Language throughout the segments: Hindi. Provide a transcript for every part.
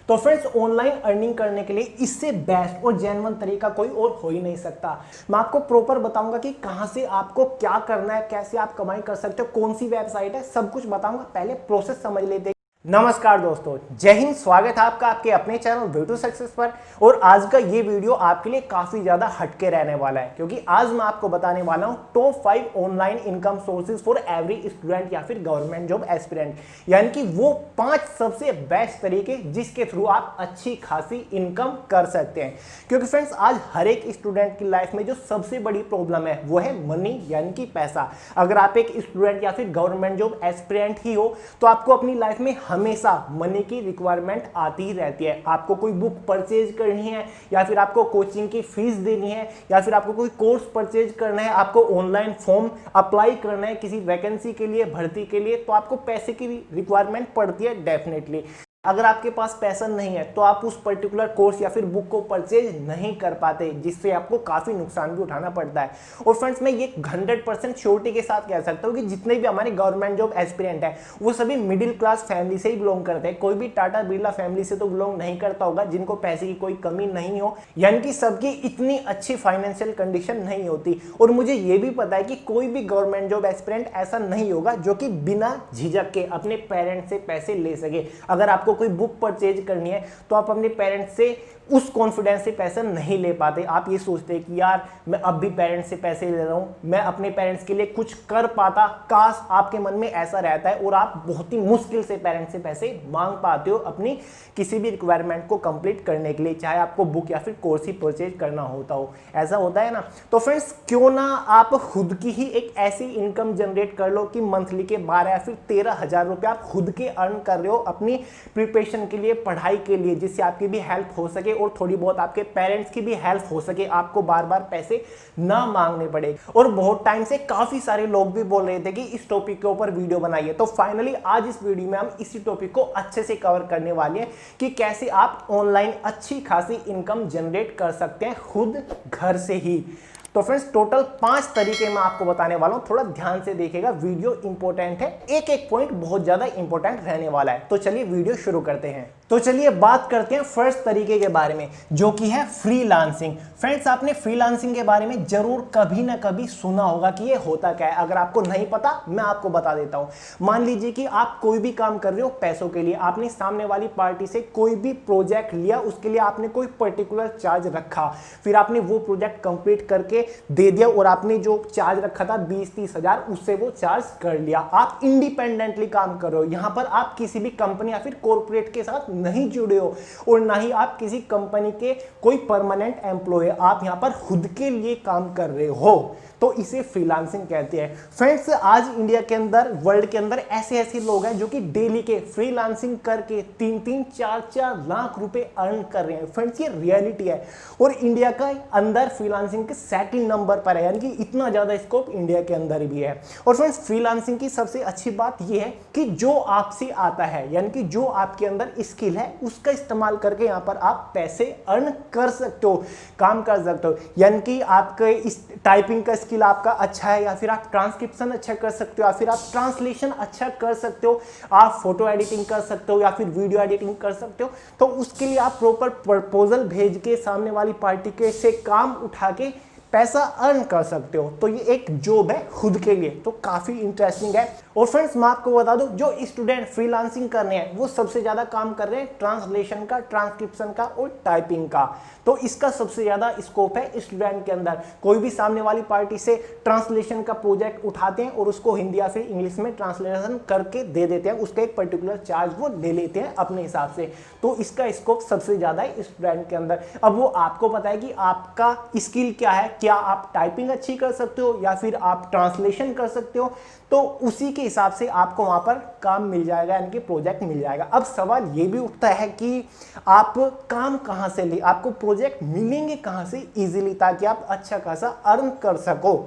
तो फ्रेंड्स, ऑनलाइन अर्निंग करने के लिए इससे बेस्ट और जेन्युइन तरीका कोई और हो ही नहीं सकता। मैं आपको प्रॉपर बताऊंगा कि कहां से आपको क्या करना है, कैसे आप कमाई कर सकते हो, कौन सी वेबसाइट है, सब कुछ बताऊंगा। पहले प्रोसेस समझ लेते हैं। नमस्कार दोस्तों, जय हिंद। स्वागत है आपका आपके अपने चैनल वे टू सक्सेस पर। और आज का ये वीडियो आपके लिए काफी ज्यादा हटके रहने वाला है, क्योंकि आज मैं आपको बताने वाला हूं top 5 online income sources for every student या फिर गवर्नमेंट जॉब एस्पिरेंट, यानी कि वो 5 सबसे बेस्ट तरीके जिसके थ्रू आप अच्छी खासी इनकम कर सकते हैं। क्योंकि फ्रेंड्स, आज हर एक स्टूडेंट की लाइफ में जो सबसे बड़ी प्रॉब्लम है वो है मनी, यानी कि पैसा। अगर आप एक स्टूडेंट या फिर गवर्नमेंट जॉब एस्पिरेंट ही हो तो आपको अपनी लाइफ में हमेशा मनी की रिक्वायरमेंट आती ही रहती है। आपको कोई बुक परचेज करनी है, या फिर आपको कोचिंग की फीस देनी है, या फिर आपको कोई कोर्स परचेज करना है, आपको ऑनलाइन फॉर्म अप्लाई करना है किसी वैकेंसी के लिए, भर्ती के लिए, तो आपको पैसे की रिक्वायरमेंट पड़ती है डेफिनेटली। अगर आपके पास पैसा नहीं है तो आप उस पर्टिकुलर कोर्स या फिर बुक को परचेज नहीं कर पाते, जिससे आपको काफी नुकसान भी उठाना पड़ता है। और फ्रेंड्स, मैं ये 100% श्योरिटी के साथ कह सकता हूँ कि जितने भी हमारे गवर्नमेंट जॉब एस्पिरेंट है वो सभी मिडिल क्लास फैमिली से ही बिलोंग करते हैं। कोई भी टाटा बिरला फैमिली से तो बिलोंग नहीं करता होगा जिनको पैसे की कोई कमी नहीं हो, यानी कि सबकी इतनी अच्छी फाइनेंशियल कंडीशन नहीं होती। और मुझे ये भी पता है कि कोई भी गवर्नमेंट जॉब एस्पिरेंट ऐसा नहीं होगा जो कि बिना झिझक के अपने पेरेंट्स से पैसे ले सके। अगर आपको कोई बुक परचेज करनी है तो आप अपने पेरेंट्स से उस कॉन्फिडेंस से पैसा नहीं ले पाते। आप ये सोचते हैं कि यार मैं अब भी पेरेंट्स से पैसे ले रहा हूं, मैं अपने पेरेंट्स के लिए कुछ कर पाता, काश। आपके मन में ऐसा रहता है और आप बहुत ही मुश्किल से पेरेंट्स से पैसे मांग पाते हो अपनी किसी भी रिक्वायरमेंट को कंप्लीट करने के लिए, चाहे आपको बुक या फिर कोर्स ही परचेज करना होता हो। ऐसा होता है ना। तो फ्रेंड्स, क्यों ना आप खुद की ही एक ऐसी इनकम जनरेट कर लो कि मंथली के 12 या फिर 13,000 रुपये आप खुद के अर्न कर रहे हो अपनी प्रिपरेशन के लिए, पढ़ाई के लिए, जिससे आपकी भी हेल्प हो सके और थोड़ी बहुत आपके पेरेंट्स की भी हेल्प हो सके, आपको बार बार पैसे ना मांगने पड़े। और बहुत टाइम से काफी सारे लोग भी बोल रहे थे कि इस टॉपिक के ऊपर वीडियो बनाइए, तो फाइनली आज इस वीडियो में हम इसी टॉपिक को अच्छे से कवर करने वाले हैं कि कैसे आप ऑनलाइन अच्छी खासी इनकम जनरेट कर सकते हैं खुद घर से ही। तो फ्रेंड्स, टोटल 5 तरीके मैं आपको बताने वाला हूं, थोड़ा ध्यान से देखिएगा, वीडियो इंपॉर्टेंट है, एक एक पॉइंट बहुत ज्यादा इंपॉर्टेंट रहने वाला है। तो चलिए वीडियो शुरू करते हैं। तो चलिए बात करते हैं फर्स्ट तरीके के बारे में, जो कि है फ्रीलांसिंग। फ्रेंड्स, आपने फ्रीलांसिंग के बारे में जरूर कभी ना कभी सुना होगा कि ये होता क्या है। अगर आपको नहीं पता, मैं आपको बता देता हूं। मान लीजिए कि आप कोई भी काम कर रहे हो पैसों के लिए, आपने सामने वाली पार्टी से कोई भी प्रोजेक्ट लिया, उसके लिए आपने कोई पर्टिकुलर चार्ज रखा, फिर आपने वो प्रोजेक्ट कंप्लीट करके दे दिया और आपने जो चार्ज रखा था 20-30 हजार, उससे वो चार्ज कर लिया। आप इंडिपेंडेंटली काम कर रहे हो, यहां पर आप किसी भी कंपनी या फिर कॉर्पोरेट के साथ नहीं जुड़े हो और ना ही आप किसी कंपनी के कोई परमानेंट एम्प्लॉय, आप यहां पर खुद के लिए काम कर रहे हो, तो इसे फ्रीलांसिंग कहते हैं। फ्रेंड्स, आज इंडिया के अंदर, वर्ल्ड के अंदर ऐसे लोग हैं जो कि डेली के फ्रीलांसिंग करके 3-3, 4-4 लाख रुपए अर्न कर रहे हैं। फ्रेंड्स, ये रियलिटी है और इंडिया का अंदर फ्रीलांसिंग के सेकंड नंबर पर है, यानी कि इतना ज्यादा स्कोप इंडिया के अंदर भी है। और फ्रेंड्स, फ्रीलांसिंग की सबसे अच्छी बात यह है कि जो आपसे आता है, यानी कि जो आपके अंदर स्किल है, उसका इस्तेमाल करके यहां पर आप पैसे अर्न कर सकते हो, काम कर सकते हो। यानी कि आपके इस टाइपिंग का स्किल आपका अच्छा है, या फिर आप ट्रांसक्रिप्शन अच्छा कर सकते हो, या फिर आप ट्रांसलेशन अच्छा कर सकते हो, आप फोटो एडिटिंग कर सकते हो, या फिर वीडियो एडिटिंग कर सकते हो, तो उसके लिए आप प्रॉपर प्रपोजल भेज के सामने वाली पार्टी के से काम उठा के पैसा अर्न कर सकते हो। तो ये एक जॉब है खुद के लिए, तो काफी इंटरेस्टिंग है। और फ्रेंड्स, मैं आपको बता दूं, जो स्टूडेंट फ्रीलांसिंग कर रहे हैं वो सबसे ज्यादा काम कर रहे हैं ट्रांसलेशन का, ट्रांसक्रिप्शन का और टाइपिंग का। तो इसका सबसे ज्यादा स्कोप है स्टूडेंट के अंदर। कोई भी सामने वाली पार्टी से ट्रांसलेशन का प्रोजेक्ट उठाते हैं और उसको हिंदी या फिर इंग्लिश में ट्रांसलेशन करके दे देते हैं, उसका एक पर्टिकुलर चार्ज वो ले लेते हैं अपने हिसाब से। तो इसका स्कोप सबसे ज्यादा है स्टूडेंट के अंदर। अब वो आपको पता है कि आपका स्किल क्या है, क्या आप टाइपिंग अच्छी कर सकते हो या फिर आप ट्रांसलेशन कर सकते हो, तो उसी के हिसाब से आपको वहां पर काम मिल जाएगा, यानी कि प्रोजेक्ट मिल जाएगा। अब सवाल ये भी उठता है कि आप काम कहां से ले, आपको प्रोजेक्ट मिलेंगे कहां से इजीली, ताकि आप अच्छा खासा अर्न कर सको।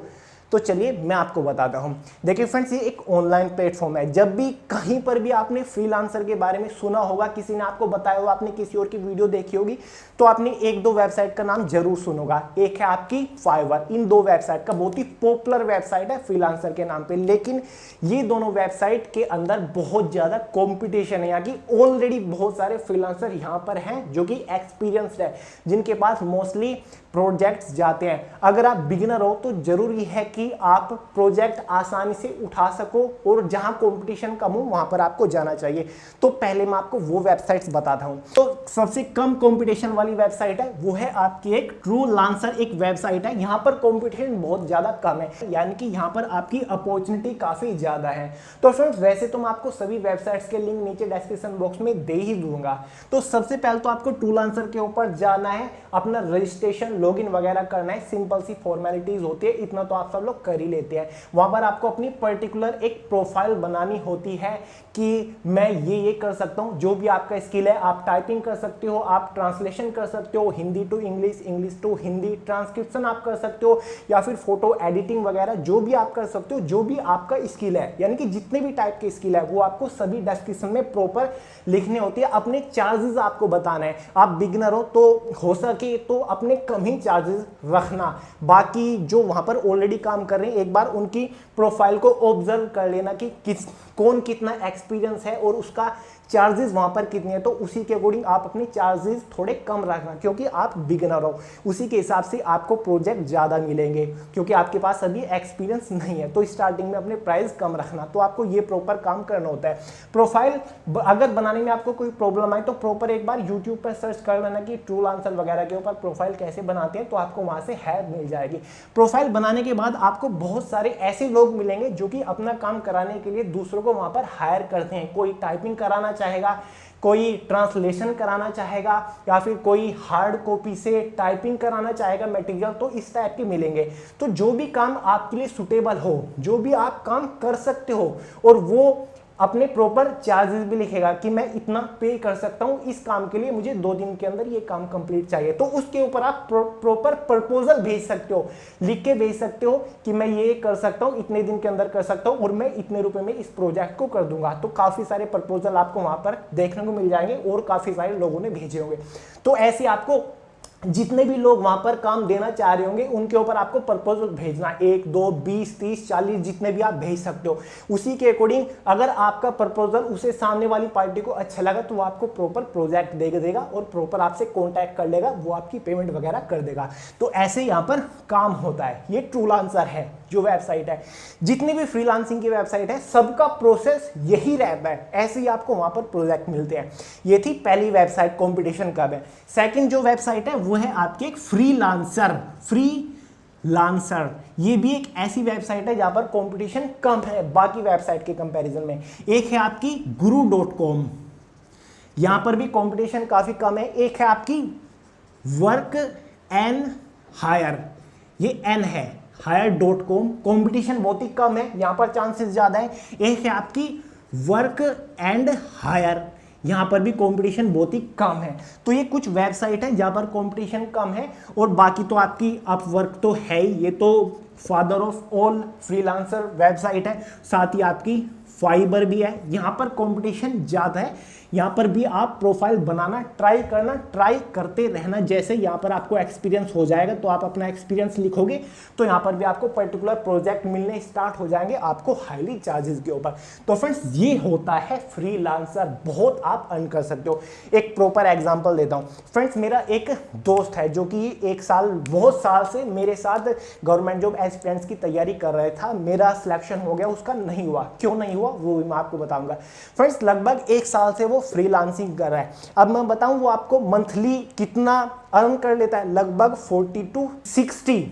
तो चलिए मैं आपको बताता हूँ। देखिए फ्रेंड्स, ये एक ऑनलाइन प्लेटफॉर्म है। जब भी कहीं पर भी आपने फ्रीलांसर के बारे में सुना होगा, किसी ने आपको बताया होगा, आपने किसी और की वीडियो देखी होगी, तो आपने एक दो वेबसाइट का नाम जरूर सुनोगा। एक है आपकी फाइवर। इन दो वेबसाइट का बहुत ही पॉपुलर वेबसाइट है फ्रीलांसर के नाम पे, लेकिन ये दोनों वेबसाइट के अंदर बहुत ज्यादा कंपटीशन है। यहाँ की ऑलरेडी बहुत सारे फ्रीलांसर यहाँ पर हैं जो कि एक्सपीरियंस्ड है, जिनके पास मोस्टली प्रोजेक्ट्स जाते हैं। अगर आप बिगिनर हो तो जरूरी है कि आप प्रोजेक्ट आसानी से उठा सको, और जहां कंपटीशन कम हो वहां पर आपको जाना चाहिए। तो पहले मैं आपको वो वेबसाइट्स बताता हूं। तो सबसे कम कंपटीशन वाली वेबसाइट है वो है आपकी एक ट्रूलांसर। एक वेबसाइट है, यहां पर कंपटीशन बहुत ज्यादा कम है, यानी कि यहां पर आपकी अपॉर्चुनिटी काफी ज्यादा है। तो फ्रेंड्स, वैसे तो मैं आपको सभी वेबसाइट्स के लिंक नीचे डिस्क्रिप्शन बॉक्स में दे ही दूंगा। तो सबसे पहले तो आपको ट्रूलांसर के ऊपर जाना है, अपना रजिस्ट्रेशन लॉगिन वगैरह करना है। सिंपल सी फॉर्मेलिटीज होती है, इतना तो आप सब लोग कर ही लेते हैं। वहां पर आपको अपनी पर्टिकुलर एक प्रोफाइल बनानी होती है कि मैं ये कर सकता हूं। जो भी आपका स्किल है, आप टाइपिंग कर सकते हो, आप ट्रांसलेशन कर सकते हो, Hindi to English, English to Hindi, transcription आप कर सकते हो, या फिर फोटो एडिटिंग वगैरह जो भी आप कर सकते हो। जो भी आपका स्किल है, यानी कि जितने भी टाइप के स्किल है वो आपको सभी डिस्क्रिप्शन में प्रॉपर लिखने होती है। अपने चार्जेस आपको बताना है। आप बिगिनर हो तो हो सके तो अपने कम ही चार्जेस रखना। बाकी जो वहां पर ऑलरेडी काम कर रहे हैं, एक बार उनकी प्रोफाइल को ऑब्जर्व कर लेना कि कौन कितना एक्सपीरियंस है और उसका चार्जेस वहां पर कितने हैं। तो उसी के अकॉर्डिंग आप अपने चार्जेस थोड़े कम रखना, क्योंकि आप बिगिनर हो। उसी के हिसाब से आपको प्रोजेक्ट ज्यादा मिलेंगे, क्योंकि आपके पास अभी एक्सपीरियंस नहीं है। तो स्टार्टिंग में अपने प्राइस कम रखना। तो आपको ये प्रॉपर काम करना होता है। प्रोफाइल अगर बनाने में आपको कोई प्रॉब्लम आए तो प्रॉपर एक बार यूट्यूब पर सर्च कर लेना कि ट्रूलांसर वगैरह के ऊपर प्रोफाइल कैसे बनाते हैं, तो आपको वहां से हेल्प मिल जाएगी। प्रोफाइल बनाने के बाद आपको बहुत सारे ऐसे लोग मिलेंगे जो कि अपना काम कराने के लिए दूसरों को वहां पर हायर करते हैं। कोई टाइपिंग कराना चाहेगा, कोई ट्रांसलेशन कराना चाहेगा, या फिर कोई हार्ड कॉपी से टाइपिंग कराना चाहेगा मटेरियल। तो इस टाइप के मिलेंगे। तो जो भी काम आपके लिए सुटेबल हो, जो भी आप काम कर सकते हो, और वो अपने प्रॉपर चार्जेस भी लिखेगा कि मैं इतना पे कर सकता हूं इस काम के लिए, मुझे 2 दिन के अंदर ये काम कंप्लीट चाहिए। तो उसके ऊपर आप प्रॉपर प्रपोजल भेज सकते हो, लिख के भेज सकते हो कि मैं ये कर सकता हूं, इतने दिन के अंदर कर सकता हूं, और मैं इतने रुपए में इस प्रोजेक्ट को कर दूंगा। तो काफी सारे प्रपोजल आपको वहां पर देखने को मिल जाएंगे, और काफी सारे लोगों ने भेजे होंगे। तो ऐसे आपको जितने भी लोग वहां पर काम देना चाह रहे होंगे उनके ऊपर आपको प्रपोजल भेजना, 1, 2, 20, 30, 40 जितने भी आप भेज सकते हो। उसी के अकॉर्डिंग अगर आपका प्रपोजल उसे सामने वाली पार्टी को अच्छा लगा तो वो आपको प्रॉपर प्रोजेक्ट देगा और प्रॉपर आपसे कॉन्टैक्ट कर लेगा, वो आपकी पेमेंट वगैरह कर देगा। तो ऐसे यहाँ पर काम होता है। ये ट्रूलांसर है जो वेबसाइट है। जितनी भी फ्रीलांसिंग की वेबसाइट है सबका प्रोसेस यही रहता है, ऐसे ही आपको वहां पर प्रोजेक्ट मिलते हैं। ये थी पहली वेबसाइट, कंपटीशन कब है। सेकंड जो वेबसाइट है वो है आपकी एक फ्रीलांसर। ये भी एक ऐसी वेबसाइट है जहां पर कंपटीशन कम है बाकी वेबसाइट के कंपैरिजन में। एक है आपकी guru.com, यहां पर भी कंपटीशन काफी कम है। एक है आपकी वर्क एंड हायर, ये एन है, hire.com, कंपटीशन बहुत ही कम है, यहां पर चांसेस ज्यादा है। एक है आपकी वर्क एंड हायर, यहां पर भी कंपटीशन बहुत ही कम है। तो ये कुछ वेबसाइट है जहां पर कंपटीशन कम है, और बाकी तो आपकी अपवर्क तो है ही, ये तो father of all freelancer website है। साथ ही आपकी फाइबर भी है, यहां पर कंपटीशन ज्यादा है। यहाँ पर भी आप प्रोफाइल बनाना ट्राई करते रहना। जैसे यहाँ पर आपको एक्सपीरियंस हो जाएगा तो आप अपना एक्सपीरियंस लिखोगे तो यहाँ पर भी आपको पर्टिकुलर प्रोजेक्ट मिलने स्टार्ट हो जाएंगे आपको हाईली चार्जेस के ऊपर। तो फ्रेंड्स ये होता है फ्रीलांसर, बहुत आप अर्न कर सकते हो। एक प्रॉपर एग्जांपल देता हूँ फ्रेंड्स, मेरा एक दोस्त है जो कि बहुत साल से मेरे साथ गवर्नमेंट जॉब एस्पिरेंट्स की तैयारी कर रहा था। मेरा सिलेक्शन हो गया, उसका नहीं हुआ। क्यों नहीं हुआ वो भी मैं आपको बताऊंगा। फ्रेंड्स लगभग 1 साल से वो फ्रीलांसिंग कर रहा है। अब मैं बताऊं वो आपको मंथली कितना अर्न कर लेता है। लगभग 40 to 60,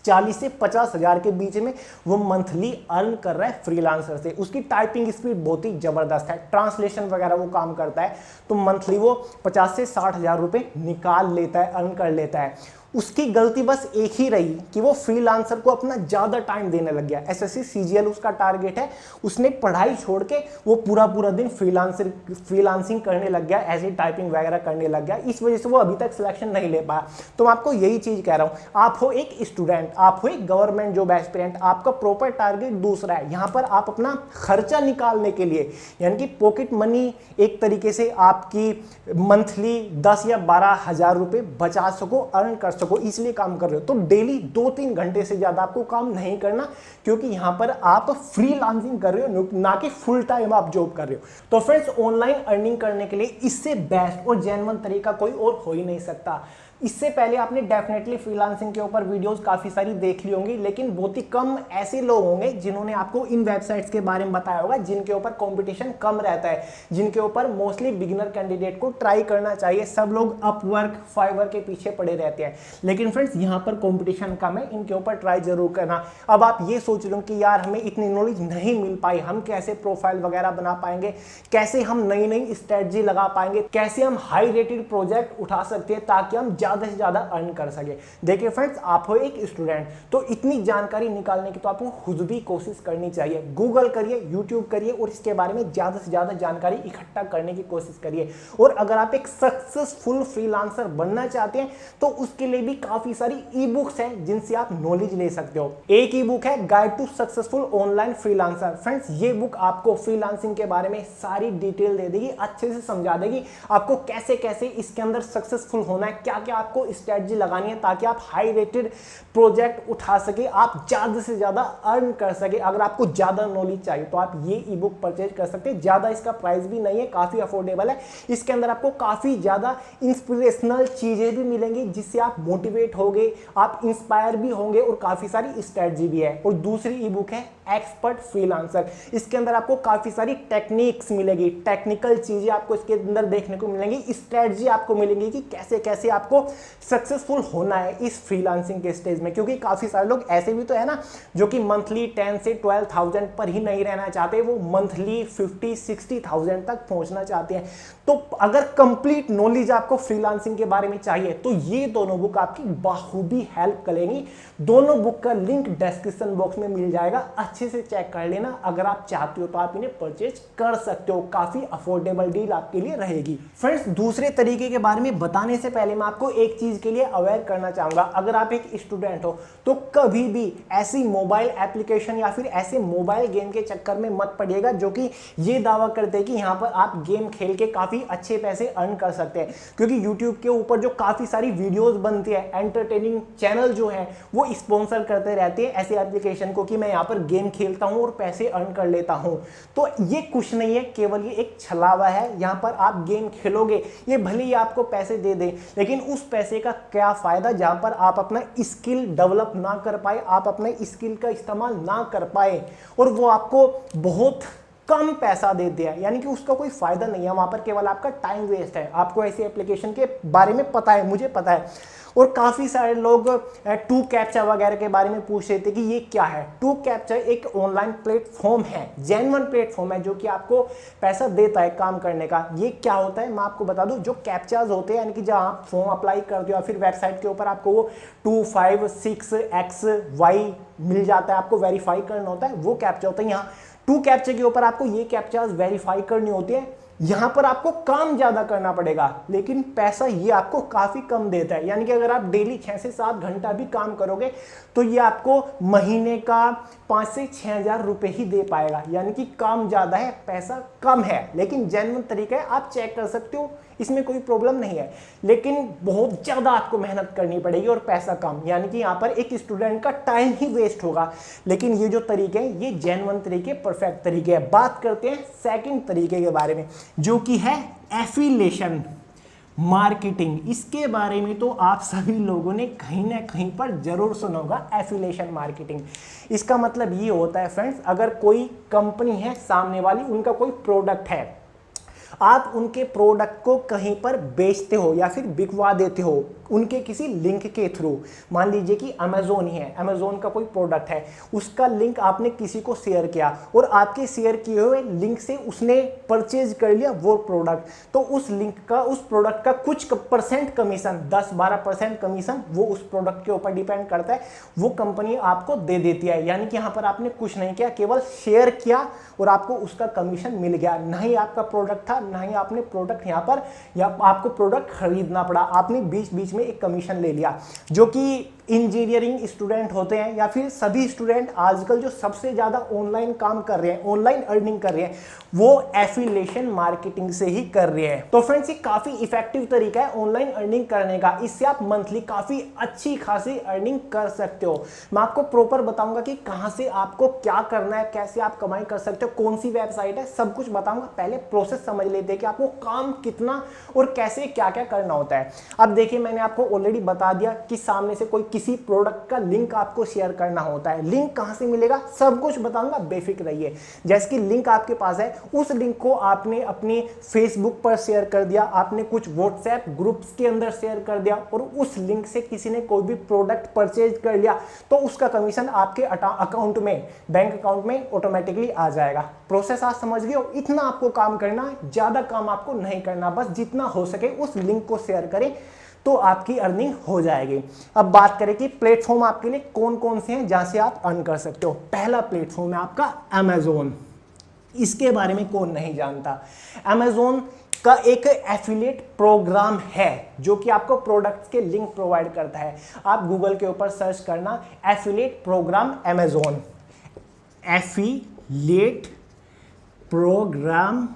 40 से 50 हजार के बीच में वो मंथली अर्न कर रहा है फ्रीलांसर से। उसकी टाइपिंग स्पीड बहुत ही जबरदस्त है, ट्रांसलेशन वगैरह वो काम करता है, तो मंथली वो 50 से 60 हजार रुपए निकाल लेता है, अर्न कर लेता है। उसकी गलती बस एक ही रही कि वो फ्रीलांसर को अपना ज़्यादा टाइम देने लग गया। एसएससी सीजीएल उसका टारगेट है, उसने पढ़ाई छोड़ के वो पूरा पूरा दिन फ्रीलांसिंग करने लग गया, ऐसी टाइपिंग वगैरह करने लग गया। इस वजह से वो अभी तक सिलेक्शन नहीं ले पाया। तो मैं आपको यही चीज़ कह रहा हूँ, आप हो एक स्टूडेंट, आप हो एक गवर्नमेंट जॉब एस्पिरेंट, आपका प्रॉपर टारगेट दूसरा है। यहाँ पर आप अपना खर्चा निकालने के लिए, यानी कि पॉकेट मनी, एक तरीके से आपकी मंथली 10 या 12 हज़ार रुपये बचा सको, अर्न कर सको, इसलिए काम कर रहे हो। तो डेली 2-3 घंटे से ज़्यादा आपको काम नहीं करना, क्योंकि यहाँ पर आप फ्रीलांसिंग कर रहे हो, ना कि फुल टाइम आप जॉब कर रहे हो। तो फ्रेंड्स, ऑनलाइन अर्निंग करने के लिए इससे बेस्ट और जेन्युइन तरीका कोई और हो ही नहीं सकता। इससे पहले आपने डेफिनेटली फ्रीलांसिंग के ऊपर वीडियोस काफ़ी सारी देख ली होंगी, लेकिन बहुत ही कम ऐसे लोग होंगे जिन्होंने आपको इन वेबसाइट्स के बारे में बताया होगा जिनके ऊपर कंपटीशन कम रहता है, जिनके ऊपर मोस्टली बिगिनर कैंडिडेट को ट्राई करना चाहिए। सब लोग अपवर्क, फाइवर के पीछे पड़े रहते हैं, लेकिन फ्रेंड्स यहाँ पर कॉम्पिटिशन कम है, इनके ऊपर ट्राई जरूर करना। अब आप ये सोच लो कि यार हमें इतनी नॉलेज नहीं मिल पाई, हम कैसे प्रोफाइल वगैरह बना पाएंगे, कैसे हम नई नई स्ट्रेटजी लगा पाएंगे, कैसे हम हाई रेटेड प्रोजेक्ट उठा सकते हैं ताकि हम ज़्यादा से ज़्यादा अर्न कर सके। देखिए फ्रेंड्स, आप हो एक स्टूडेंट, तो इतनी जानकारी निकालने की तो आपको खुद भी कोशिश करनी चाहिए। गूगल करिए, यूट्यूब करिए और इसके बारे में ज़्यादा से ज़्यादा जानकारी इकट्ठा करने की कोशिश करिए। और अगर आप एक सक्सेसफुल फ्रीलांसर बनना चाहते हैं तो उसके लिए भी काफ़ी सारी ई बुक्स हैं जिनसे आप नॉलेज ले सकते हो। एक ई बुक है guide to successful online freelancer. Friends, ये बुक आपको फ्रीलांसिंग के बारे में सारी डिटेल दे देगी, अच्छे से समझा देगी आपको कैसे कैसे इसके अंदर सक्सेसफुल होना है, क्या क्या आपको स्ट्रेटजी लगानी है ताकि आप हाई रेटेड प्रोजेक्ट उठा सके, आप ज्यादा से ज्यादा अर्न कर सके। अगर आपको ज्यादा नॉलेज चाहिए तो आप ये ई बुक परचेज कर सकते हैं। ज्यादा इसका प्राइस भी नहीं है, काफी अफोर्डेबल है। इसके अंदर आपको काफी ज्यादा इंस्पिरेशनल चीजें भी मिलेंगी जिससे आप मोटिवेट होंगे, आप इंस्पायर भी होंगे और काफी सारी स्ट्रेटजी भी है। और दूसरी ई बुक है एक्सपर्ट फ्रीलांसर। इसके अंदर आपको काफी सारी टेक्निक्स मिलेगी, टेक्निकल चीजें आपको इसके अंदर देखने को मिलेंगी, स्ट्रेटजी आपको मिलेंगी कि कैसे कैसे आपको सक्सेसफुल होना है इस फ्रीलांसिंग के स्टेज में। क्योंकि काफी सारे लोग ऐसे भी तो है ना जो कि मंथली 10 से 12,000 पर ही नहीं रहना चाहते, वो मंथली 50-60,000 तक पहुंचना चाहते हैं। तो अगर कंप्लीट नॉलेज आपको फ्रीलांसिंग के बारे में चाहिए तो ये दोनों बुक आपकी बाखूबी हेल्प करेंगी। दोनों बुक का लिंक डिस्क्रिप्शन बॉक्स में मिल जाएगा, अच्छे से चेक कर लेना। अगर आप चाहते हो तो आप इन्हें परचेज कर सकते हो, काफी अफोर्डेबल डील आपके लिए रहेगी। फ्रेंड्स, दूसरे तरीके के बारे में बताने से पहले मैं आपको एक चीज के लिए अवेयर करना चाहूंगा। अगर आप एक स्टूडेंट हो तो कभी भी ऐसी मोबाइल एप्लीकेशन या फिर ऐसे मोबाइल गेम के चक्कर में मत पड़िएगा जो कि ये दावा करते हैं कि यहाँ पर आप गेम खेल के काफी अच्छे पैसे अर्न कर सकते हैं। क्योंकि यूट्यूब के ऊपर जो काफी सारी वीडियोस बनती है, एंटरटेनिंग चैनल जो है वो स्पॉन्सर करते रहते हैं ऐसे एप्लीकेशन को कि मैं यहाँ पर गेम खेलता हूँ और पैसे अर्न कर लेता हूँ। तो ये कुछ नहीं है, केवल ये एक छलावा है। यहाँ पर आप गेम खेलोगे, ये भले ही आपको पैसे दे दे, लेकिन उस पैसे का क्या फायदा जहाँ पर आप अपना स्किल डेवलप ना कर पाए, आप अपने स्किल का इस्तेमाल ना कर पाए और वो आपको बहुत कम पैसा देते हैं, यानी कि उसका कोई फायदा नहीं है। वहां पर केवल आपका टाइम वेस्ट है। आपको ऐसी एप्लीकेशन के बारे में पता है, मुझे पता है। और काफ़ी सारे लोग टू कैप्चा वगैरह के बारे में पूछ रहे थे कि ये क्या है। टू कैप्चा एक ऑनलाइन प्लेटफॉर्म है, जेन्युइन प्लेटफॉर्म है जो कि आपको पैसा देता है काम करने का। ये क्या होता है मैं आपको बता दूं। जो कैप्चाज होते हैं, यानी कि जहाँ आप फॉर्म अप्लाई करते हो या फिर वेबसाइट के ऊपर आपको वो 256XY मिल जाता है, आपको वेरीफाई करना होता है, वो कैप्चा होता है। यहाँ टू कैप्चा के ऊपर आपको ये कैप्चाज वेरीफाई करनी होती है। यहां पर आपको काम ज्यादा करना पड़ेगा, लेकिन पैसा ये आपको काफी कम देता है। यानी कि अगर आप डेली 6 से 7 घंटा भी काम करोगे तो ये आपको महीने का 5 से 6,000 रुपए ही दे पाएगा। यानी कि काम ज्यादा है, पैसा कम है, लेकिन जेन्युइन तरीका है, आप चेक कर सकते हो, इसमें कोई प्रॉब्लम नहीं है। लेकिन बहुत ज्यादा आपको मेहनत करनी पड़ेगी और पैसा कम, यानी कि यहाँ पर एक स्टूडेंट का टाइम ही वेस्ट होगा। लेकिन ये जो तरीके हैं ये जेन्युइन तरीके, परफेक्ट तरीके हैं। बात करते हैं सेकंड तरीके के बारे में जो कि है एफिलिएशन मार्केटिंग। इसके बारे में तो आप सभी लोगों ने कहीं ना कहीं पर जरूर सुना होगा, एफिलिएशन मार्केटिंग। इसका मतलब ये होता है फ्रेंड्स, अगर कोई कंपनी है सामने वाली, उनका कोई प्रोडक्ट है, आप उनके प्रोडक्ट को कहीं पर बेचते हो या फिर बिकवा देते हो उनके किसी लिंक के थ्रू। मान लीजिए कि अमेजोन ही है, अमेजोन का कोई प्रोडक्ट है, उसका लिंक आपने किसी को शेयर किया और आपके शेयर किए हुए लिंक से उसने परचेज कर लिया वो प्रोडक्ट, तो उस लिंक का, उस प्रोडक्ट का कुछ परसेंट कमीशन, 10-12% कमीशन वो उस प्रोडक्ट के ऊपर डिपेंड करता है, वो कंपनी आपको दे देती है। यानी कि यहाँ पर आपने कुछ नहीं किया, केवल शेयर किया और आपको उसका कमीशन मिल गया। ना ही आपका प्रोडक्ट था, ना ही आपने प्रोडक्ट यहाँ पर या आपको प्रोडक्ट खरीदना पड़ा, आपने बीच बीच में एक कमीशन ले लिया। जो कि इंजीनियरिंग स्टूडेंट होते हैं या फिर सभी स्टूडेंट आजकल जो सबसे ज़्यादा ऑनलाइन काम कर रहे हैं, ऑनलाइन अर्निंग कर रहे हैं, वो एफिलिएशन मार्केटिंग से ही कर रहे हैं। तो फ्रेंड्स, ये काफ़ी इफेक्टिव तरीका है ऑनलाइन अर्निंग करने का। इससे आप मंथली काफ़ी अच्छी खासी अर्निंग कर सकते हो। मैं आपको प्रॉपर बताऊंगा कि कहाँ से आपको क्या करना है, कैसे आप कमाई कर सकते हो, कौन सी वेबसाइट है, सब कुछ बताऊंगा। पहले प्रोसेस समझ लेते हैं कि आपको काम कितना और कैसे क्या क्या करना होता है। अब देखिए, मैंने आपको ऑलरेडी बता दिया कि सामने से कोई किसी प्रोडक्ट का लिंक आपको शेयर करना होता है। लिंक कहां से मिलेगा सब कुछ बताऊंगा, बेफिक्र रहिए। जैसे कि लिंक आपके पास है, उस लिंक को आपने अपनी फेसबुक पर शेयर कर दिया, आपने कुछ व्हाट्सएप ग्रुप्स के अंदर शेयर कर दिया और उस लिंक से किसी ने कोई भी प्रोडक्ट परचेज कर लिया, तो उसका कमीशन आपके अकाउंट में, बैंक अकाउंट में ऑटोमेटिकली आ जाएगा। प्रोसेस आज समझ गए हो? इतना आपको काम करना है, ज्यादा काम आपको नहीं करना, बस जितना हो सके उस लिंक को शेयर करें तो आपकी अर्निंग हो जाएगी। अब बात करें कि प्लेटफॉर्म आपके लिए कौन कौन से हैं जहां से आप अर्न कर सकते हो। पहला प्लेटफॉर्म है आपका अमेजोन। इसके बारे में कौन नहीं जानता। अमेजोन का एक एफिलिएट प्रोग्राम है जो कि आपको प्रोडक्ट्स के लिंक प्रोवाइड करता है। आप गूगल के ऊपर सर्च करना affiliate program Amazon, affiliate program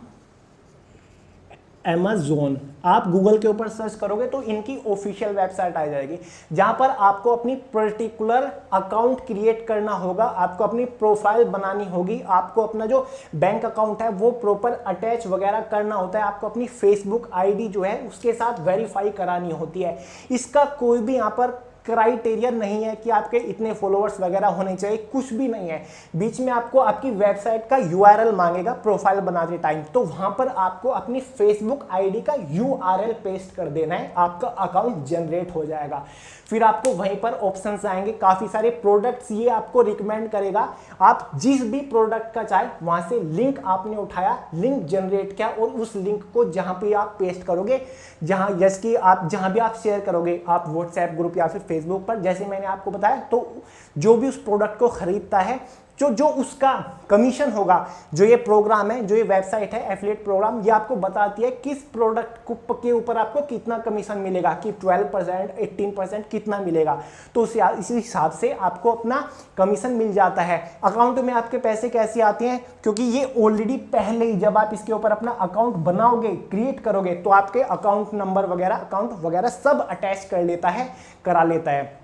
Amazon. आप गूगल के ऊपर सर्च करोगे तो इनकी ऑफिशियल वेबसाइट आ जाएगी, जहां पर आपको अपनी पर्टिकुलर अकाउंट क्रिएट करना होगा, आपको अपनी प्रोफाइल बनानी होगी, आपको अपना जो बैंक अकाउंट है वो प्रॉपर अटैच वगैरह करना होता है, आपको अपनी फेसबुक आईडी जो है उसके साथ वेरीफाई करानी होती है। इसका कोई भी यहाँ पर क्राइटेरिया नहीं है कि आपके इतने फॉलोअर्स वगैरह होने चाहिए, कुछ भी नहीं है। बीच में आपको आपकी वेबसाइट का यूआरएल मांगेगा प्रोफाइल बनाते टाइम, तो वहां पर आपको अपनी फेसबुक आईडी का यूआरएल पेस्ट कर देना है, आपका अकाउंट जनरेट हो जाएगा। फिर आपको वहीं पर ऑप्शंस आएंगे, काफी सारे प्रोडक्ट्स ये आपको रिकमेंड करेगा। आप जिस भी प्रोडक्ट का चाहे वहां से लिंक आपने उठाया, लिंक जनरेट किया और उस लिंक को जहां पे आप पेस्ट करोगे, जहां जैसे कि आप जहां भी आप शेयर करोगे, आप व्हाट्सएप ग्रुप या फिर फेसबुक पर, जैसे मैंने आपको बताया, तो जो भी उस प्रोडक्ट को खरीदता है, जो उसका कमीशन होगा, जो ये प्रोग्राम है, जो ये वेबसाइट है एफिलिएट प्रोग्राम, ये आपको बताती है किस प्रोडक्ट के ऊपर आपको कितना कमीशन मिलेगा, कि 12%, 18% कितना मिलेगा। तो इसी हिसाब से आपको अपना कमीशन मिल जाता है। अकाउंट में आपके पैसे कैसे आते हैं, क्योंकि ये ऑलरेडी पहले ही जब आप इसके ऊपर अपना अकाउंट बनाओगे, क्रिएट करोगे, तो आपके अकाउंट नंबर वगैरह, अकाउंट वगैरह सब अटैच कर लेता है, करा लेता है।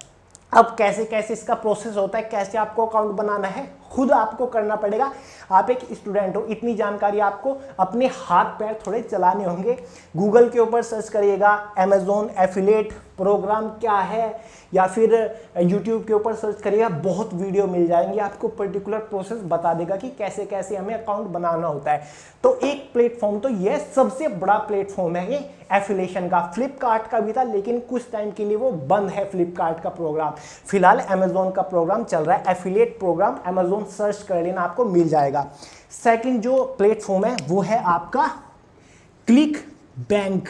अब कैसे कैसे इसका प्रोसेस होता है, कैसे आपको अकाउंट बनाना है, खुद आपको करना पड़ेगा। आप एक स्टूडेंट हो, इतनी जानकारी आपको अपने हाथ पैर थोड़े चलाने होंगे। गूगल के ऊपर सर्च करिएगा अमेजोन एफिलिएट प्रोग्राम क्या है, या फिर यूट्यूब के ऊपर सर्च करिएगा, बहुत वीडियो मिल जाएंगे, आपको पर्टिकुलर प्रोसेस बता देगा कि कैसे कैसे हमें अकाउंट बनाना होता है। तो एक प्लेटफॉर्म तो ये सबसे बड़ा प्लेटफॉर्म है ये एफिलिएशन का। फ्लिपकार्ट का भी था, लेकिन कुछ टाइम के लिए वो बंद है फ्लिपकार्ट का प्रोग्राम। फिलहाल अमेजोन का प्रोग्राम चल रहा है, एफिलिएट प्रोग्राम अमेजोन सर्च कर लेना, आपको मिल जाएगा। सेकंड जो प्लेटफॉर्म है वो है आपका क्लिक बैंक।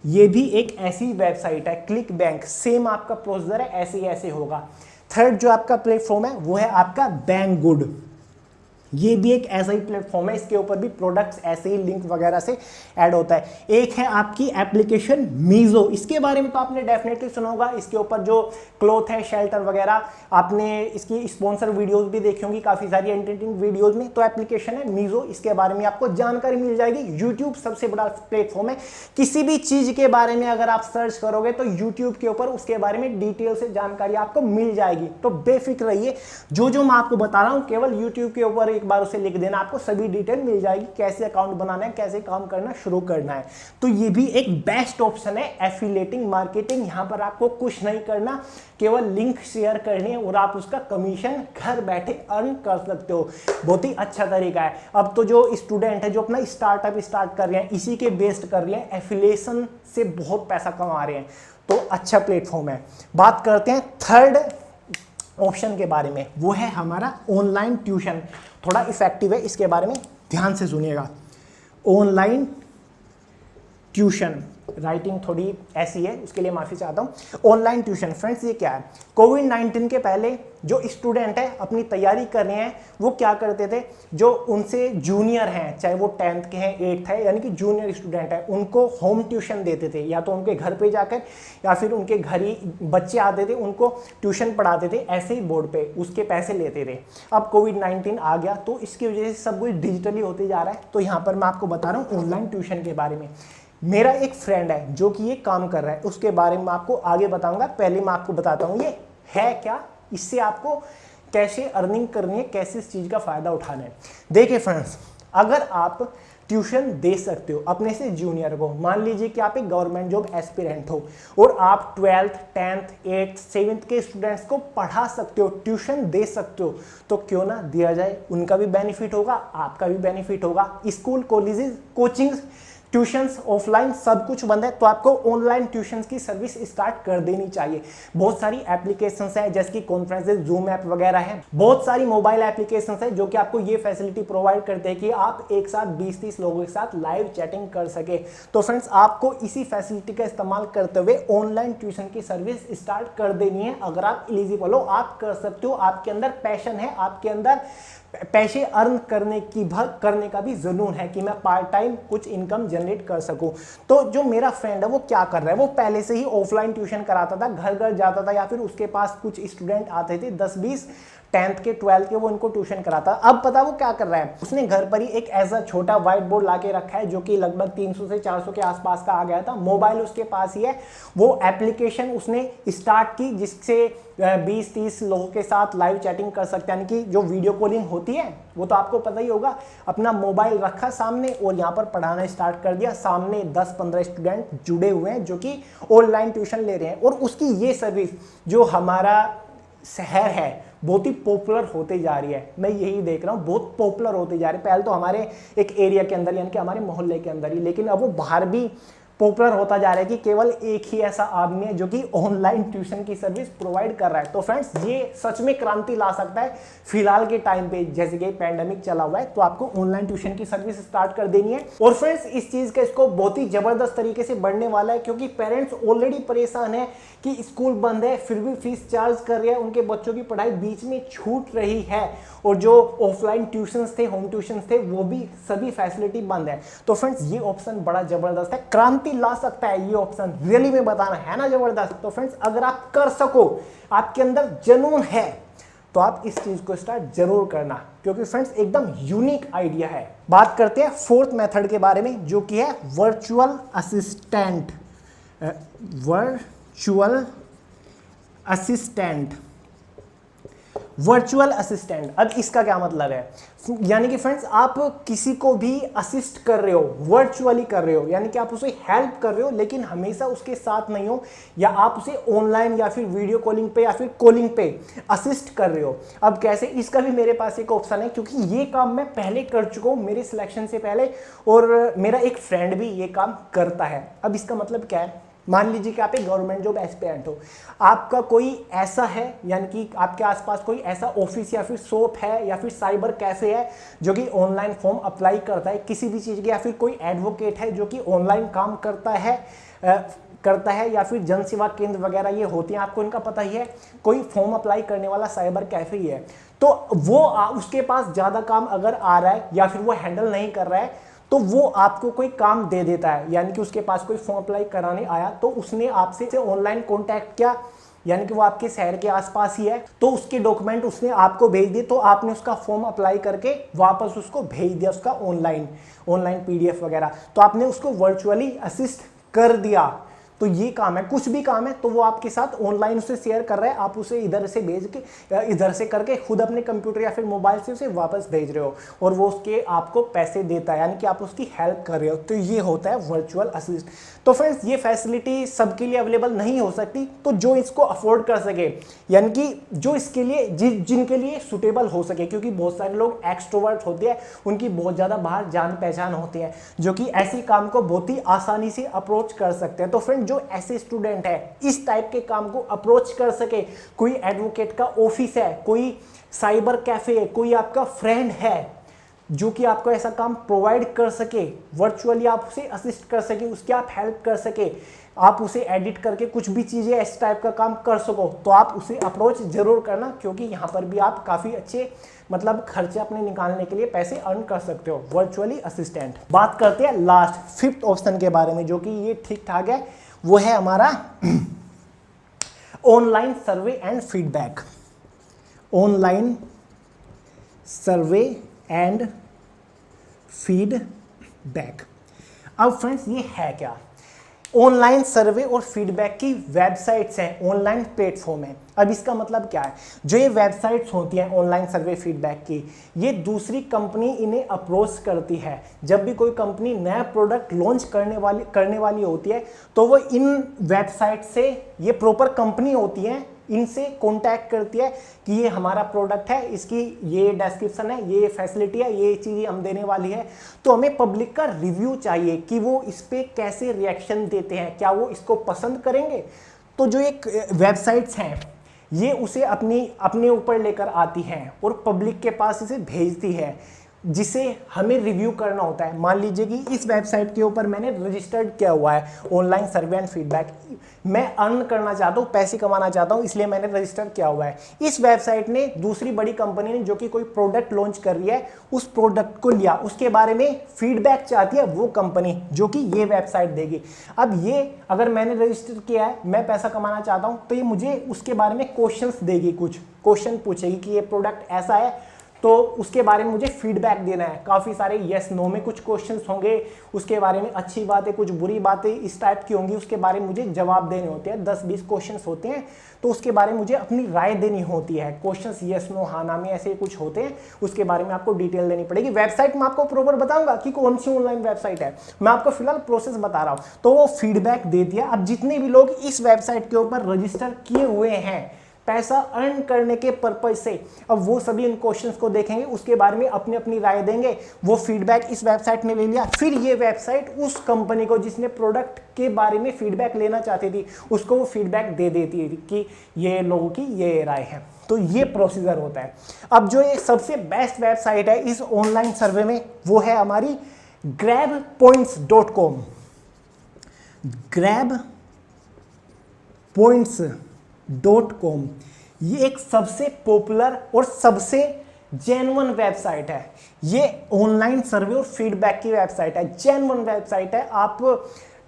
ये भी एक ऐसी वेबसाइट है, क्लिक बैंक, सेम आपका प्रोसीजर है, ऐसे ही ऐसे होगा। थर्ड जो आपका प्लेटफॉर्म है वो है आपका बैंगगुड। ये भी एक ऐसा ही प्लेटफॉर्म है, इसके ऊपर भी प्रोडक्ट्स ऐसे ही लिंक वगैरह से ऐड होता है। एक है आपकी एप्लीकेशन मीजो, इसके बारे में तो आपने डेफिनेटली सुना होगा। इसके ऊपर जो क्लॉथ है, शेल्टर वगैरह, आपने इसकी स्पॉन्सर वीडियोस भी देखी होंगी काफ़ी सारी एंटरटेनिंग वीडियोस में। तो एप्लीकेशन है मीजो, इसके बारे में आपको जानकारी मिल जाएगी। यूट्यूब सबसे बड़ा प्लेटफॉर्म है, किसी भी चीज़ के बारे में अगर आप सर्च करोगे तो यूट्यूब के ऊपर उसके बारे में डिटेल से जानकारी आपको मिल जाएगी। तो बेफिक्र रहिए, जो मैं आपको बता रहा हूँ केवल यूट्यूब के ऊपर एक बार उसे लिख देना, आपको सभी डिटेल मिल जाएगी, कैसे अकाउंट बनाना है, कैसे काम करना शुरू करना है। तो ये भी एक बेस्ट ऑप्शन है एफिलिएटिंग मार्केटिंग। यहाँ पर आपको कुछ नहीं करना, केवल लिंक शेयर करनी है और आप उसका कमीशन घर बैठे अर्न कर सकते हो। बहुत ही अच्छा तरीका है। अब तो जो स्टूडेंट है जो अपना स्टार्टअप स्टार्ट कर रहे हैं, इसी के बेस्ड कर रहे हैं, एफिलिएशन से बहुत पैसा कमा रहे हैं, तो अच्छा प्लेटफॉर्म है। बात करते हैं थर्ड ऑप्शन के बारे में, वो है हमारा ऑनलाइन ट्यूशन। थोड़ा इफेक्टिव है, इसके बारे में ध्यान से सुनिएगा। ऑनलाइन ट्यूशन, राइटिंग थोड़ी ऐसी है, उसके लिए माफी चाहता हूं। ऑनलाइन ट्यूशन फ्रेंड्स, ये क्या है? कोविड-19 के पहले जो स्टूडेंट है अपनी तैयारी कर रहे हैं, वो क्या करते थे, जो उनसे जूनियर हैं, चाहे वो 10th के हैं, 8th है, यानी कि जूनियर स्टूडेंट है, उनको होम ट्यूशन देते थे, या तो उनके घर पे जाकर या फिर उनके घर ही बच्चे आते थे, उनको ट्यूशन पढ़ाते थे ऐसे ही बोर्ड पे, उसके पैसे लेते थे। अब कोविड-19 आ गया तो इसकी वजह से सब कुछ डिजिटली होते जा रहा है। तो यहाँ पर मैं आपको बता रहा हूँ ऑनलाइन ट्यूशन के बारे में। मेरा एक फ्रेंड है जो कि ये काम कर रहा है, उसके बारे में आपको आगे बताऊंगा। पहले मैं आपको बताता हूँ ये है क्या, इससे आपको कैसे अर्निंग करनी है, कैसे इस चीज़ का फ़ायदा उठाना है। देखिए फ्रेंड्स, अगर आप ट्यूशन दे सकते हो अपने से जूनियर को, मान लीजिए कि आप एक गवर्नमेंट जॉब एस्पिरेंट हो और आप 12th, 10th, 8th, 7th के स्टूडेंट्स को पढ़ा सकते हो, ट्यूशन दे सकते हो, तो क्यों ना दिया जाए। उनका भी बेनिफिट होगा, आपका भी बेनिफिट होगा। School, colleges, coachings, tuitions offline सब कुछ बंद है, तो आपको ऑनलाइन ट्यूशंस की सर्विस स्टार्ट कर देनी चाहिए। बहुत सारी एप्लीकेशंस हैं जैसे कि कॉन्फ्रेंसेस, जूम ऐप वगैरह है, बहुत सारी मोबाइल एप्लीकेशंस हैं जो कि आपको ये फैसिलिटी प्रोवाइड करते हैं कि आप एक साथ 20-30 लोगों के साथ लाइव चैटिंग कर सके। तो फ्रेंड्स, आपको इसी फैसिलिटी का इस्तेमाल करते हुए ऑनलाइन ट्यूशन की सर्विस स्टार्ट कर देनी है। अगर आप एलिजिबल हो, आप कर सकते हो, आपके अंदर पैशन है, आपके अंदर पैसे अर्न करने का भी जुनून है कि मैं पार्ट टाइम कुछ इनकम जनरेट कर सकूं। तो जो मेरा फ्रेंड है वो क्या कर रहा है, वो पहले से ही ऑफलाइन ट्यूशन कराता था, घर घर जाता था, या फिर उसके पास कुछ स्टूडेंट आते थे 10-20, 10th के 12th के, वो इनको ट्यूशन कराता। अब पता वो क्या कर रहा है, उसने घर पर ही एक ऐसा छोटा व्हाइट बोर्ड लाके रखा है जो कि लगभग 300 से 400 के आसपास का आ गया था। मोबाइल उसके पास ही है, वो एप्लीकेशन उसने स्टार्ट की जिससे 20-30 लोगों के साथ लाइव चैटिंग कर सकते हैं, यानी कि जो वीडियो कॉलिंग होती है वो तो आपको पता ही होगा। अपना मोबाइल रखा सामने और यहाँ पर पढ़ाना स्टार्ट कर दिया। सामने 10-15 स्टूडेंट जुड़े हुए हैं जो कि ऑनलाइन ट्यूशन ले रहे हैं, और उसकी ये सर्विस जो हमारा शहर है बहुत ही पॉपुलर होते जा रही है। मैं यही देख रहा हूँ, बहुत पॉपुलर होते जा रही है। पहले तो हमारे एक एरिया के अंदर, यानी कि हमारे मोहल्ले के अंदर ही, लेकिन अब वो बाहर भी पॉपुलर होता जा रहा है कि केवल एक ही ऐसा आदमी है जो कि ऑनलाइन ट्यूशन की सर्विस प्रोवाइड कर रहा है। तो फ्रेंड्स, ये सच में क्रांति ला सकता है फिलहाल के टाइम पे, जैसे कि पैंडेमिक चला हुआ है, तो आपको ऑनलाइन ट्यूशन की सर्विस स्टार्ट कर देनी है। और फ्रेंड्स, इस चीज का स्कोप बहुत ही जबरदस्त तरीके से बढ़ने वाला है, क्योंकि पेरेंट्स ऑलरेडी परेशान है कि स्कूल बंद है फिर भी फीस चार्ज कर रहे हैं, उनके बच्चों की पढ़ाई बीच में छूट रही है, और जो ऑफलाइन ट्यूशंस थे, होम ट्यूशंस थे, वो भी सभी फैसिलिटी बंद है। तो फ्रेंड्स, ये ऑप्शन बड़ा जबरदस्त है, क्रांति ला सकता है ये ऑप्शन, रियली में बताना है ना जबरदस्त। तो फ्रेंड्स, अगर आप कर सको, आपके अंदर जुनून है, तो आप इस चीज को स्टार्ट जरूर करना, क्योंकि फ्रेंड्स एकदम यूनिक आइडिया है। बात करते हैं फोर्थ मेथड के बारे में, जो कि है वर्चुअल असिस्टेंट। वर्चुअल असिस्टेंट, अब इसका क्या मतलब है, यानी कि फ्रेंड्स, आप किसी को भी असिस्ट कर रहे हो, वर्चुअली कर रहे हो, यानी कि आप उसे हेल्प कर रहे हो लेकिन हमेशा उसके साथ नहीं हो, या आप उसे ऑनलाइन या फिर वीडियो कॉलिंग पे या फिर कॉलिंग पे असिस्ट कर रहे हो। अब कैसे, इसका भी मेरे पास एक ऑप्शन है, क्योंकि ये काम मैं पहले कर चुका हूँ मेरे सिलेक्शन से पहले, और मेरा एक फ्रेंड भी ये काम करता है। अब इसका मतलब क्या है, मान लीजिए कि आप एक गवर्नमेंट जॉब एस्पिरेंट हो, आपका कोई ऐसा है, यानी कि आपके आसपास कोई ऐसा ऑफिस या फिर शॉप है या फिर साइबर कैफे है जो कि ऑनलाइन फॉर्म अप्लाई करता है किसी भी चीज़ के, या फिर कोई एडवोकेट है जो कि ऑनलाइन काम करता है, या फिर जन सेवा केंद्र वगैरह ये होती हैं, आपको इनका पता ही है, कोई फॉर्म अप्लाई करने वाला साइबर कैफे ही है, तो वो उसके पास ज़्यादा काम अगर आ रहा है या फिर वो हैंडल नहीं कर रहा है, तो वो आपको कोई काम दे देता है, यानी कि उसके पास कोई फॉर्म अप्लाई कराने आया, तो उसने आपसे ऑनलाइन कांटेक्ट किया, यानी कि वो आपके शहर के आसपास ही है, तो उसके डॉक्यूमेंट उसने आपको भेज दिए, तो आपने उसका फॉर्म अप्लाई करके वापस उसको भेज दिया, उसका ऑनलाइन PDF वगैरह, तो आपने उसको वर्चुअली असिस्ट कर दिया। तो ये काम है, कुछ भी काम है तो वो आपके साथ ऑनलाइन उसे शेयर कर रहा है, आप उसे इधर से भेज के इधर से करके खुद अपने कंप्यूटर या फिर मोबाइल से उसे वापस भेज रहे हो और वो उसके आपको पैसे देता है, यानी कि आप उसकी हेल्प कर रहे हो। तो ये होता है वर्चुअल असिस्टेंट। तो फ्रेंड्स ये फैसिलिटी सबके लिए अवेलेबल नहीं हो सकती, तो जो इसको अफोर्ड कर सके, यानी कि जो इसके लिए जिनके लिए सुटेबल हो सके, क्योंकि बहुत सारे लोग एक्सट्रोवर्ट होते हैं, उनकी बहुत ज़्यादा बाहर जान पहचान होती है, जो कि ऐसे काम को बहुत ही आसानी से अप्रोच कर सकते हैं। तो फ्रेंड जो ऐसे स्टूडेंट है इस टाइप के काम को अप्रोच कर सके, कोई एडवोकेट का ऑफिस है, कोई साइबर कैफे है, कोई आपका फ्रेंड है जो कि आपको ऐसा काम प्रोवाइड कर सके, वर्चुअली आप उसे असिस्ट कर सके, उसकी आप हेल्प कर सके, आप उसे एडिट करके कुछ भी चीज़ें इस टाइप का काम कर सको, तो आप उसे अप्रोच जरूर करना, क्योंकि यहाँ पर भी आप काफ़ी अच्छे मतलब खर्चे अपने निकालने के लिए पैसे अर्न कर सकते हो वर्चुअली असिस्टेंट। बात करते हैं लास्ट 5th ऑप्शन के बारे में, जो कि ये ठीक ठाक है, वो है हमारा online survey and feedback. Online survey and feedback. अब फ्रेंड्स ये है क्या? ऑनलाइन सर्वे और फीडबैक की वेबसाइट्स हैं, ऑनलाइन प्लेटफॉर्म है। अब इसका मतलब क्या है? जो ये वेबसाइट्स होती हैं ऑनलाइन सर्वे फीडबैक की, ये दूसरी कंपनी इन्हें अप्रोच करती है। जब भी कोई कंपनी नया प्रोडक्ट लॉन्च करने वाली होती है, तो वो इन वेबसाइट से, ये प्रॉपर कंपनी होती है, इनसे कांटेक्ट करती है कि ये हमारा प्रोडक्ट है, इसकी ये डिस्क्रिप्शन है, ये फैसिलिटी है, ये चीज़ें हम देने वाली है। तो हमें पब्लिक का रिव्यू चाहिए कि वो इस पे कैसे रिएक्शन देते हैं, क्या वो इसको पसंद करेंगे। तो जो एक वेबसाइट्स हैं ये उसे अपने ऊपर लेकर आती हैं और पब्लिक के पास इसे भेजती है, जिसे हमें रिव्यू करना होता है। मान लीजिए कि इस वेबसाइट के ऊपर मैंने रजिस्टर्ड किया हुआ है ऑनलाइन सर्वे एंड फीडबैक, मैं अर्न करना चाहता हूँ, पैसे कमाना चाहता हूँ, इसलिए मैंने रजिस्टर किया हुआ है। इस वेबसाइट ने, दूसरी बड़ी कंपनी ने जो कि कोई प्रोडक्ट लॉन्च कर रही है, उस प्रोडक्ट को लिया, उसके बारे में फीडबैक चाहती है वो कंपनी, जो कि ये वेबसाइट देगी। अब ये अगर मैंने रजिस्टर किया है, मैं पैसा कमाना चाहता हूँ, तो ये मुझे उसके बारे में क्वेश्चंस देगी, कुछ क्वेश्चन पूछेगी कि ये प्रोडक्ट ऐसा है, तो उसके बारे में मुझे फीडबैक देना है। काफ़ी सारे यस नो में कुछ क्वेश्चंस होंगे, उसके बारे में अच्छी बातें, कुछ बुरी बातें इस टाइप की होंगी, उसके बारे में मुझे जवाब देने होते हैं। 10-20 क्वेश्चंस होते हैं, तो उसके बारे में मुझे अपनी राय देनी होती है। क्वेश्चंस यस नो हाँ ना में ऐसे कुछ होते हैं, उसके बारे में आपको डिटेल देनी पड़ेगी। वेबसाइट में आपको प्रॉपर बताऊंगा कि कौन सी ऑनलाइन वेबसाइट है, मैं आपको फिलहाल प्रोसेस बता रहा हूँ। तो वो फीडबैक देती है। अब जितने भी लोग इस वेबसाइट के ऊपर रजिस्टर किए हुए हैं पैसा अर्न करने के पर्पज से, अब वो सभी इन क्वेश्चंस को देखेंगे, उसके बारे में अपनी अपनी राय देंगे। वो फीडबैक इस वेबसाइट ने ले लिया, फिर ये वेबसाइट उस कंपनी को जिसने प्रोडक्ट के बारे में फीडबैक लेना चाहती थी, उसको वो फीडबैक दे देती है कि ये लोगों की ये राय है। तो ये प्रोसीजर होता है। अब जो ये सबसे बेस्ट वेबसाइट है इस ऑनलाइन सर्वे में, वो है हमारी grabpoints.com। grabpoints.com ये एक सबसे पॉपुलर और सबसे जेन्युइन वेबसाइट है। ये ऑनलाइन सर्वे और फीडबैक की वेबसाइट है, जेन्युइन वेबसाइट है। आप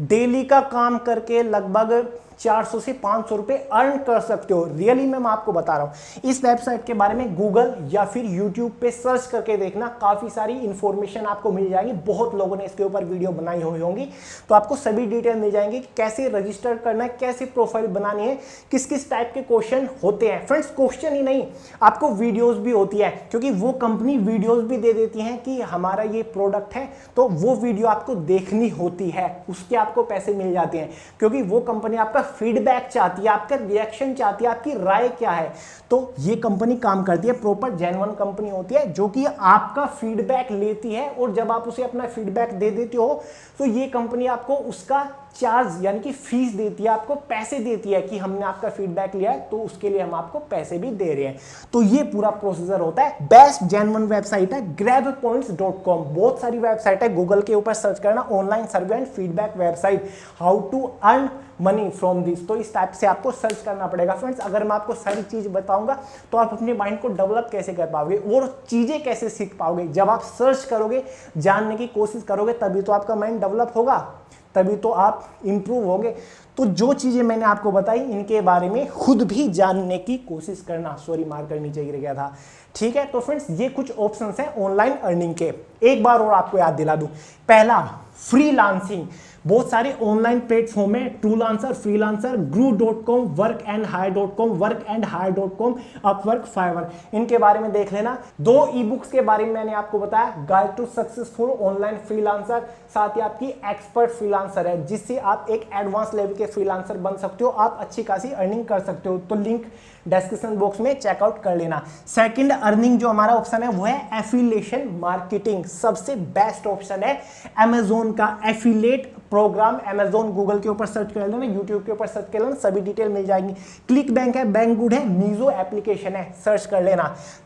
डेली का काम करके लगभग 400 से 500 रुपए अर्न कर सकते हो। रियली मैं आपको बता रहा हूँ। इस वेबसाइट के बारे में गूगल या फिर यूट्यूब पे सर्च करके देखना, काफ़ी सारी इंफॉर्मेशन आपको मिल जाएगी। बहुत लोगों ने इसके ऊपर वीडियो बनाई हुई होंगी, तो आपको सभी डिटेल मिल जाएंगी कि कैसे रजिस्टर करना है, कैसे प्रोफाइल बनानी है, किस किस टाइप के क्वेश्चन होते हैं। फ्रेंड्स क्वेश्चन ही नहीं, आपको वीडियोज़ भी होती है, क्योंकि वो कंपनी वीडियोज़ भी दे देती हैं कि हमारा ये प्रोडक्ट है, तो वो वीडियो आपको देखनी होती है, उसके आपको पैसे मिल जाते हैं, क्योंकि वो कंपनी आपका फीडबैक चाहती है, आपका रिएक्शन चाहती है, आपकी राय क्या है। तो ये कंपनी काम करती है, प्रॉपर जेन्युइन कंपनी होती है, जो कि आपका फीडबैक लेती है, और जब आप उसे अपना फीडबैक दे देते हो तो ये कंपनी आपको उसका चार्ज यानी कि फीस देती है, आपको पैसे देती है कि हमने आपका फीडबैक लिया है, तो उसके लिए हम आपको पैसे भी दे रहे हैं। तो ये पूरा प्रोसीजर होता है। बेस्ट जेन्युइन वेबसाइट है grabpoints.com। बहुत सारी वेबसाइट है, गूगल के ऊपर सर्च करना online survey and feedback website, how to earn money from this. तो इस टाइप से आपको सर्च करना पड़ेगा। फ्रेंड्स अगर मैं आपको सारी चीज बताऊंगा तो आप अपने माइंड को डेवलप कैसे कर पाओगे और चीजें कैसे सीख पाओगे। जब आप सर्च करोगे, जानने की कोशिश करोगे, तभी तो आपका माइंड डेवलप होगा, तभी तो आप इंप्रूव होगे। तो जो चीजें मैंने आपको बताई, इनके बारे में खुद भी जानने की कोशिश करना। सॉरी मार्कर नीचे गिर गया था। ठीक है, तो फ्रेंड्स ये कुछ ऑप्शंस हैं ऑनलाइन अर्निंग के। एक बार और आपको याद दिला दूं। पहला, फ्रीलांसिंग। बहुत सारे ऑनलाइन प्लेटफॉर्म है, टूलांसर, फ्रीलांसर, ग्रू.com, workandhire.com, workandhire.com, अपवर्क, फाइवर, इनके बारे में देख लेना। 2 ई बुक्स के बारे में मैंने आपको बताया, guide to successful online freelancer, साथ ही आपकी एक्सपर्ट फ्रीलांसर है जिससे आप एक एडवांस लेवल के फ्रीलांसर बन सकते हो, आप अच्छी खासी अर्निंग कर सकते हो। तो लिंक डिस्क्रिप्शन बॉक्स में चेकआउट कर लेना। सेकंड अर्निंग जो हमारा ऑप्शन है वो है एफिलिएशन मार्केटिंग। सबसे बेस्ट ऑप्शन है अमेजोन का एफिलिएट प्रोग्राम। अमेजोन गूगल के ऊपर सर्च कर लेना, यूट्यूब के ऊपर सर्च कर लेना, सभी डिटेल मिल जाएंगी। क्लिक बैंक है, बैंक गुड है, मीजो एप्लीकेशन है, सर्च कर लेना।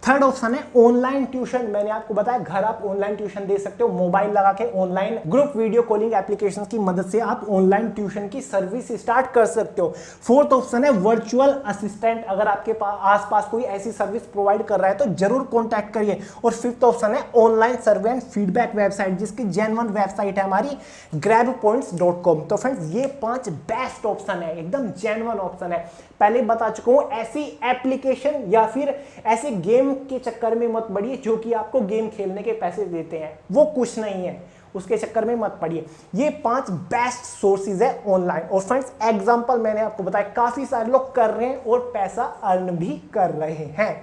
थर्ड ऑप्शन है ऑनलाइन ट्यूशन। मैंने आपको बताया घर आप ऑनलाइन ट्यूशन दे सकते हो, मोबाइल लगा के online group video calling application की मदद से आप ऑनलाइन ट्यूशन की सर्विस स्टार्ट कर सकते हो। फोर्थ ऑप्शन है वर्चुअल असिस्टेंट। अगर आपके आसपास कोई ऐसी सर्विस प्रोवाइड कर रहा है तो जरूर कॉन्टैक्ट करिए। और फिफ्थ ऑप्शन है online survey and feedback website, जिसकी जेन्युइन वेबसाइट है हमारी grabpoints.com। तो फ्रेंड्स ये 5 बेस्ट ऑप्शन है, एकदम जेन्युइन ऑप्शन है। पहले बता चुका हूं, ऐसी एप्लीकेशन या फिर ऐसे गेम के चक्कर में मत पड़िए जो कि आपको गेम खेलने के पैसे देते हैं, वो कुछ नहीं है, उसके चक्कर में मत पड़िए। ये 5 बेस्ट सोर्सेज है ऑनलाइन। और फ्रेंड्स एग्जांपल मैंने आपको बताया, काफी सारे लोग कर रहे हैं और पैसा अर्न भी कर रहे हैं।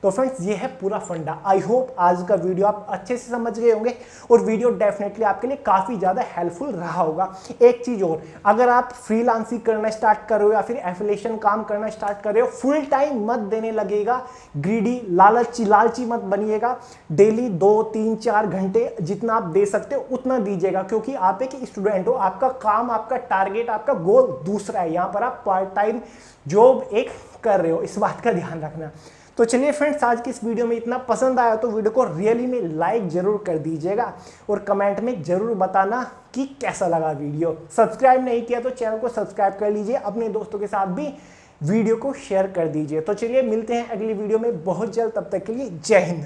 तो फ्रेंड्स ये है पूरा फंडा। आई होप आज का वीडियो आप अच्छे से समझ गए होंगे और वीडियो डेफिनेटली आपके लिए काफ़ी ज़्यादा हेल्पफुल रहा होगा। एक चीज़ और, अगर आप फ्रीलांसिंग करना स्टार्ट कर रहे हो या फिर एफिलिएशन काम करना स्टार्ट कर रहे हो, फुल टाइम मत देने लगेगा, ग्रीडी लालची मत बनिएगा। डेली 2, 3, 4 घंटे जितना आप दे सकते हो उतना दीजिएगा, क्योंकि आप एक स्टूडेंट हो, आपका काम, आपका टारगेट, आपका गोल दूसरा है। यहाँ पर आप पार्ट टाइम जॉब एक कर रहे हो, इस बात का ध्यान रखना। तो चलिए फ्रेंड्स, आज की इस वीडियो में इतना पसंद आया तो वीडियो को रियली में लाइक जरूर कर दीजिएगा और कमेंट में जरूर बताना कि कैसा लगा वीडियो। सब्सक्राइब नहीं किया तो चैनल को सब्सक्राइब कर लीजिए, अपने दोस्तों के साथ भी वीडियो को शेयर कर दीजिए। तो चलिए मिलते हैं अगली वीडियो में बहुत जल्द, तब तक के लिए जय हिंद।